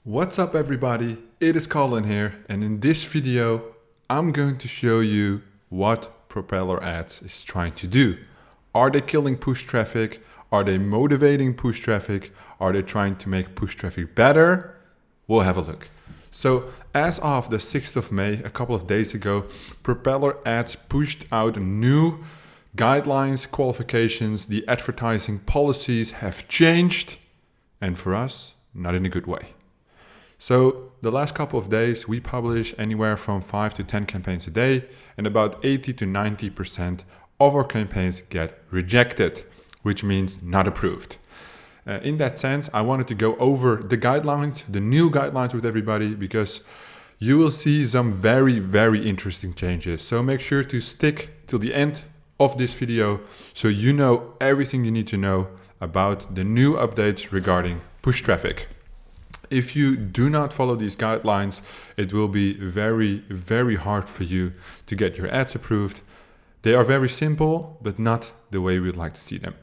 What's up everybody, it is Colin here, and in this video I'm going to show you what Propeller ads is trying to do. Are they killing push traffic? Are they motivating push traffic? Are they trying to make push traffic better? We'll have a look. So as of the 6th of May, a couple of days ago, Propeller ads pushed out new guidelines, qualifications, the advertising policies have changed, and for us, not in a good way. So the last couple of days, we publish anywhere from 5 to 10 campaigns a day, and about 80 to 90% of our campaigns get rejected, which means not approved. In that sense, I wanted to go over the guidelines, the new guidelines with everybody, because you will see some very, very interesting changes. So make sure to stick till the end of this video so you know everything you need to know about the new updates regarding push traffic. If you do not follow these guidelines, it will be very, very hard for you to get your ads approved. They are very simple, but not the way we'd like to see them.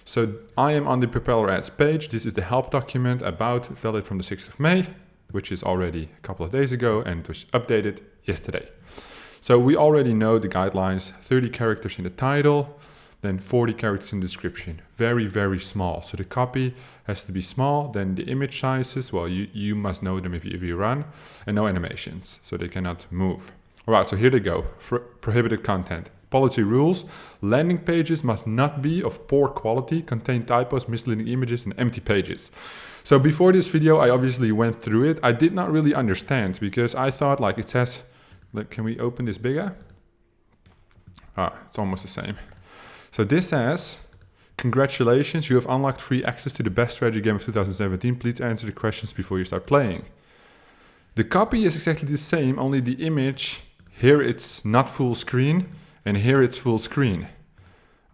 So I am on the Propeller ads page. This is the help document about valid from the 6th of May, which is already a couple of days ago and it was updated yesterday. So we already know the guidelines: 30 characters in the title, then 40 characters in the description. Very, very small. So the copy has to be small. Then the image sizes, well, you must know them if you run, and no animations, so they cannot move. All right, so here they go. Prohibited content. Policy rules: landing pages must not be of poor quality, contain typos, misleading images, and empty pages. So before this video, I obviously went through it. I did not really understand because I thought, like, it says, like, can we open this bigger? It's almost the same. So this says, congratulations, you have unlocked free access to the best strategy game of 2017. Please answer the questions before you start playing. The copy is exactly the same, only the image, here it's not full screen, and here it's full screen.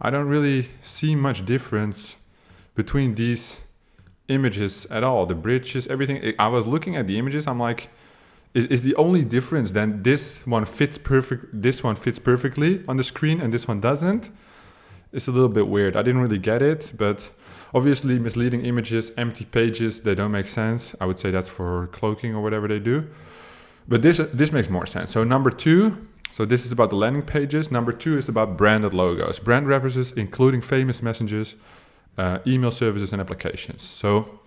I don't really see much difference between these images at all. The bridges, everything. I was looking at the images, I'm like, is the only difference then this one fits perfectly on the screen and this one doesn't? It's a little bit weird. I didn't really get it, but obviously misleading images, empty pages, they don't make sense. I would say that's for cloaking or whatever they do. But this makes more sense. So number 2, so this is about the landing pages. Number 2 is about branded logos. Brand references, including famous messages, email services and applications. So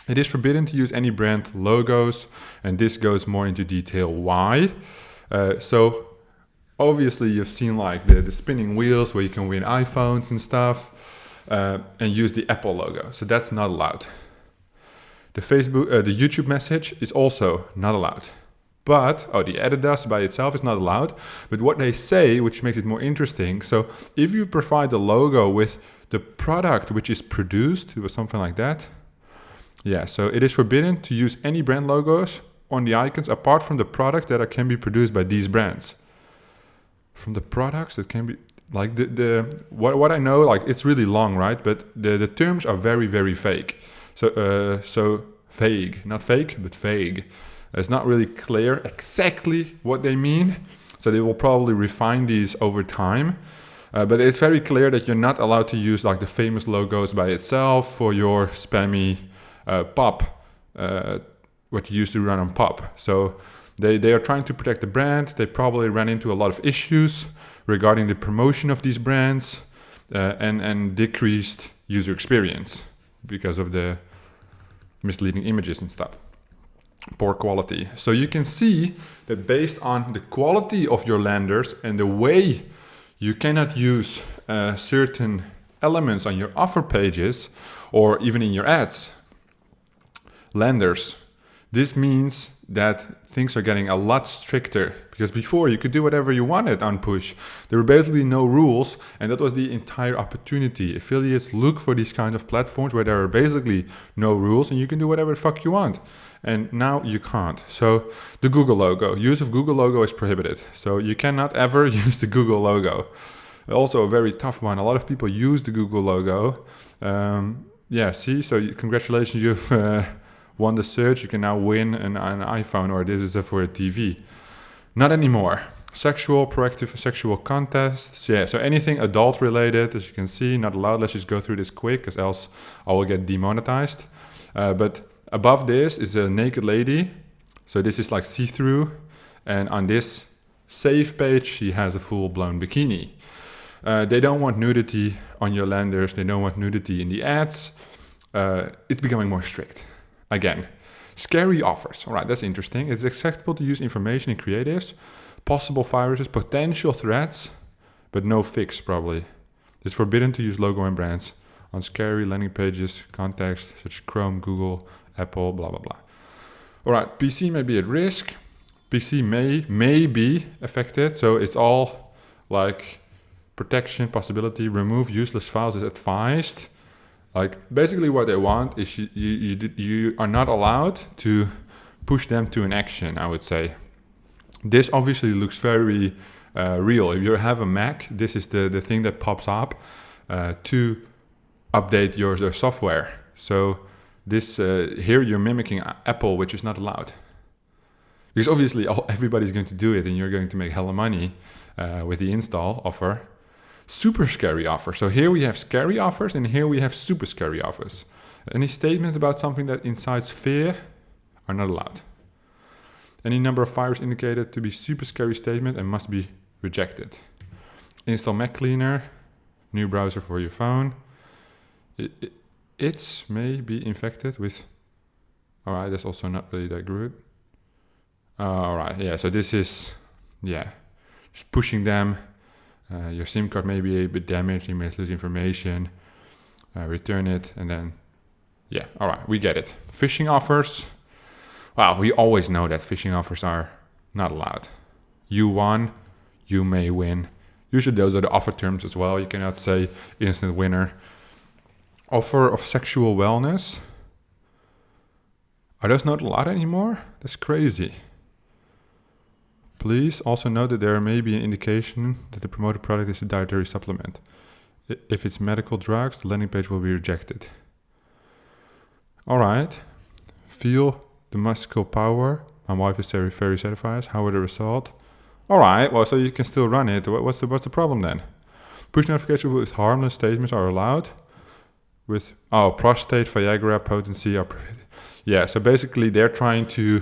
it is forbidden to use any brand logos, and this goes more into detail why. So obviously you've seen like the spinning wheels where you can win iPhones and stuff, and use the Apple logo. So that's not allowed. The YouTube message is also not allowed. But, the Adidas by itself is not allowed. But what they say, which makes it more interesting, so if you provide the logo with the product which is produced, or something like that, yeah, so it is forbidden to use any brand logos on the icons apart from the products that can be produced by these brands. From the products that can be, like what I know, like it's really long, right? But the terms are very, very vague. So vague, not fake, but vague. It's not really clear exactly what they mean. So they will probably refine these over time. But it's very clear that you're not allowed to use like the famous logos by itself for your spammy pop, what you used to run on pop. So they are trying to protect the brand. They probably ran into a lot of issues regarding the promotion of these brands and decreased user experience because of the misleading images and stuff. Poor quality. So you can see that based on the quality of your landers and the way you cannot use certain elements on your offer pages or even in your ads, landers, this means that things are getting a lot stricter, because before you could do whatever you wanted on push. There were basically no rules, and that was the entire opportunity. Affiliates look for these kind of platforms where there are basically no rules and you can do whatever the fuck you want. And now you can't. So the Google logo, use of Google logo is prohibited. So you cannot ever use the Google logo. Also a very tough one. A lot of people use the Google logo. Yeah, see, so congratulations, you've won the search. You can now win an iPhone, or this is for a TV. Not anymore. Proactive sexual contests. Yeah, so anything adult related, as you can see, not allowed. Let's just go through this quick, because else I will get demonetized. But Above this is a naked lady. So this is like see-through. And on this save page, she has a full-blown bikini. They don't want nudity on your landers. They don't want nudity in the ads. It's becoming more strict. Again, scary offers. All right, that's interesting. It's acceptable to use information in creatives, possible viruses, potential threats, but no fix probably. It's forbidden to use logo and brands on scary landing pages, context such as Chrome, Google, Apple, blah, blah, blah. All right, PC may be at risk. PC may be affected. So it's all like protection, possibility, remove useless files is advised. Like basically what they want is you are not allowed to push them to an action, I would say. This obviously looks very real. If you have a Mac, this is the thing that pops up to update your software. So this here you're mimicking Apple, which is not allowed. Because obviously everybody's going to do it and you're going to make hella money with the install offer. Super scary offer. So here we have scary offers and here we have super scary offers. Any statement about something that incites fear are not allowed. Any number of viruses indicated to be super scary statement and must be rejected. Install Mac Cleaner, new browser for your phone. It may be infected with... Alright, that's also not really that good. Alright, yeah, so this is, just pushing them. Your SIM card may be a bit damaged, you may lose information, return it, and then, alright, we get it. Phishing offers, wow, we always know that phishing offers are not allowed. You won, you may win. Usually those are the offer terms as well, you cannot say instant winner. Offer of sexual wellness, are those not allowed anymore? That's crazy. Please also note that there may be an indication that the promoted product is a dietary supplement. If it's medical drugs, the landing page will be rejected. Alright. Feel the muscle power. My wife is very, very satisfied. How are the result? Alright, well, so you can still run it. What's the problem then? Push notifications with harmless statements are allowed. With, prostate, Viagra, potency are prohibited. Yeah, so basically they're trying to,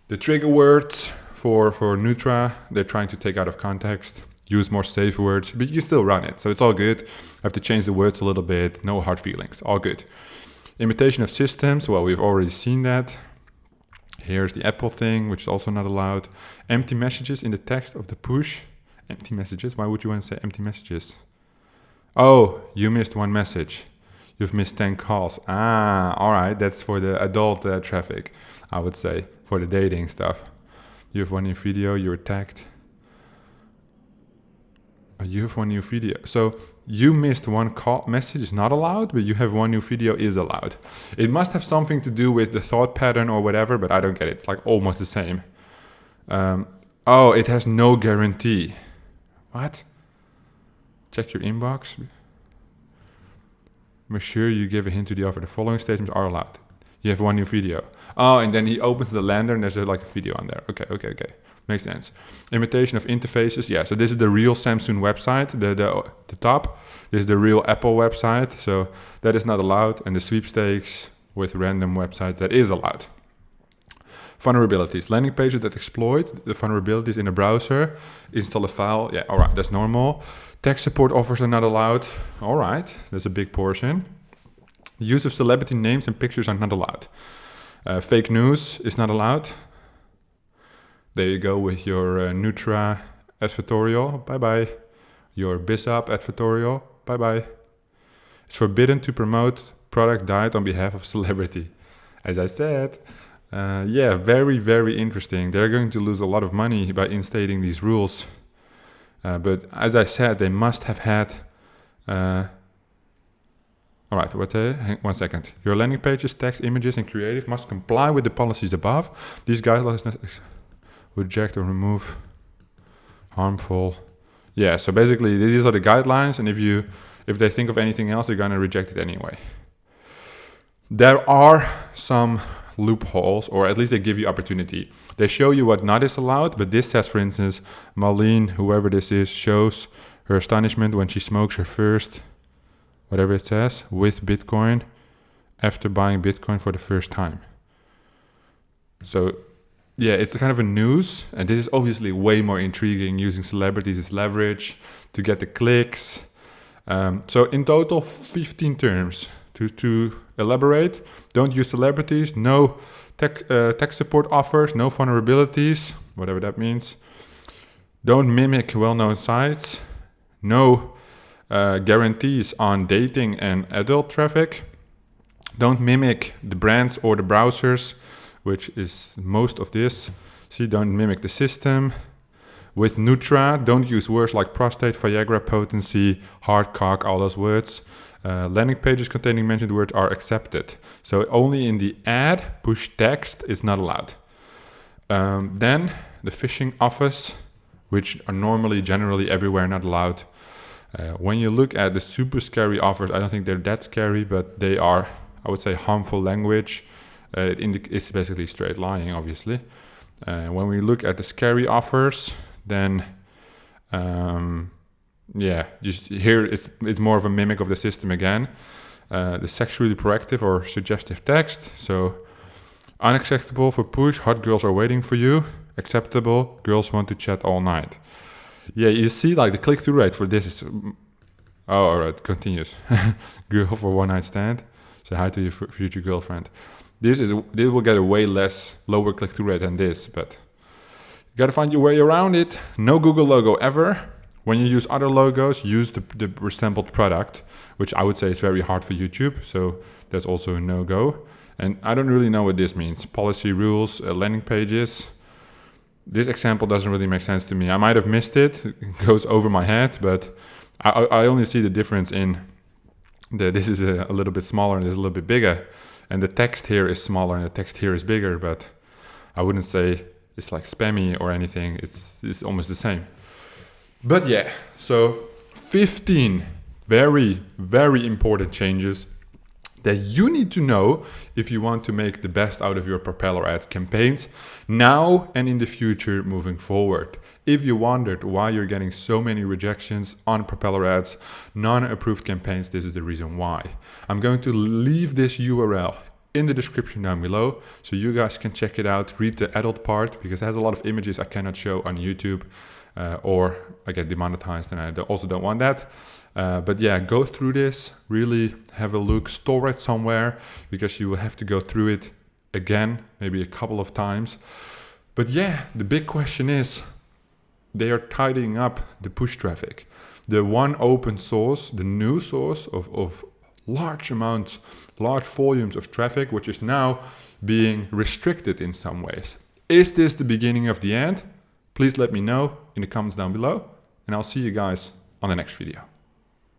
the trigger words for Nutra, they're trying to take out of context, use more safe words, but you can still run it. So it's all good. I have to change the words a little bit. No hard feelings. All good. Imitation of systems. Well, we've already seen that. Here's the Apple thing, which is also not allowed. Empty messages in the text of the push. Empty messages. Why would you want to say empty messages? Oh, you missed one message. You've missed 10 calls. All right. That's for the adult traffic, I would say, for the dating stuff. You have one new video, you're tagged. You have one new video. So you missed one call message is not allowed, but you have one new video is allowed. It must have something to do with the thought pattern or whatever, but I don't get it. It's like almost the same. It has no guarantee. What? Check your inbox. Make sure you give a hint to the offer. The following statements are allowed. You have one new video. Oh, and then he opens the lander and there's like a video on there. Okay. Makes sense. Imitation of interfaces. Yeah, so this is the real Samsung website, the top. This is the real Apple website. So that is not allowed. And the sweepstakes with random websites, that is allowed. Vulnerabilities. Landing pages that exploit the vulnerabilities in a browser. Install a file. Yeah, all right, that's normal. Tech support offers are not allowed. All right, that's a big portion. The use of celebrity names and pictures are not allowed. Fake news is not allowed. There you go with your Nutra advertorial. Bye-bye. Your BizUp advertorial. Bye-bye. It's forbidden to promote product diet on behalf of celebrity. As I said, very, very interesting. They're going to lose a lot of money by instating these rules. But as I said, they must have had... All right, hang 1 second. Your landing pages, text, images, and creative must comply with the policies above. These guidelines reject or remove harmful. Yeah, so basically these are the guidelines, and if they think of anything else, they're gonna reject it anyway. There are some loopholes, or at least they give you opportunity. They show you what not is allowed, but this says, for instance, Marlene, whoever this is, shows her astonishment when she smokes her first, whatever it says, with Bitcoin. after buying Bitcoin for the first time. So yeah, it's kind of a news, and this is obviously way more intriguing, using celebrities as leverage to get the clicks. So in total, 15 terms. To elaborate, don't use celebrities, no tech support offers, no vulnerabilities, whatever that means. Don't mimic well-known sites, no guarantees on dating and adult traffic. Don't mimic the brands or the browsers, which is most of this. See, don't mimic the system. With Nutra, don't use words like prostate, Viagra, potency, hard cock, all those words. Landing pages containing mentioned words are accepted. So only in the ad, push text is not allowed. Then the phishing offers, which are normally generally everywhere not allowed. When you look at the super scary offers, I don't think they're that scary, but they are, I would say, harmful language. It's basically straight lying, obviously. When we look at the scary offers, then just here it's more of a mimic of the system again. The sexually proactive or suggestive text. So unacceptable for push, hot girls are waiting for you. Acceptable, girls want to chat all night. Yeah, you see, like the click-through rate for this is... Oh, all right, continues. Girl for one night stand. Say hi to your future girlfriend. This will get a way lower click-through rate than this, but you gotta find your way around it. No Google logo ever. When you use other logos, use the resembled product, which I would say is very hard for YouTube, so that's also a no-go. And I don't really know what this means. Policy rules, landing pages. This example doesn't really make sense to me. I might have missed it. It goes over my head, but I only see the difference in this is a little bit smaller and this is a little bit bigger. And the text here is smaller and the text here is bigger, but I wouldn't say it's like spammy or anything. It's almost the same. But yeah, so 15 very, very important changes that you need to know if you want to make the best out of your Propeller ad campaigns now and in the future moving forward. If you wondered why you're getting so many rejections on Propeller ads, non-approved campaigns, this is the reason why. I'm going to leave this URL in the description down below so you guys can check it out, read the adult part, because it has a lot of images I cannot show on YouTube or I get demonetized and I also don't want that. But yeah, go through this, really have a look, store it somewhere because you will have to go through it again, maybe a couple of times. But yeah, the big question is, they are tidying up the push traffic. The one open source, the new source of large amounts, large volumes of traffic, which is now being restricted in some ways. Is this the beginning of the end? Please let me know in the comments down below, and I'll see you guys on the next video.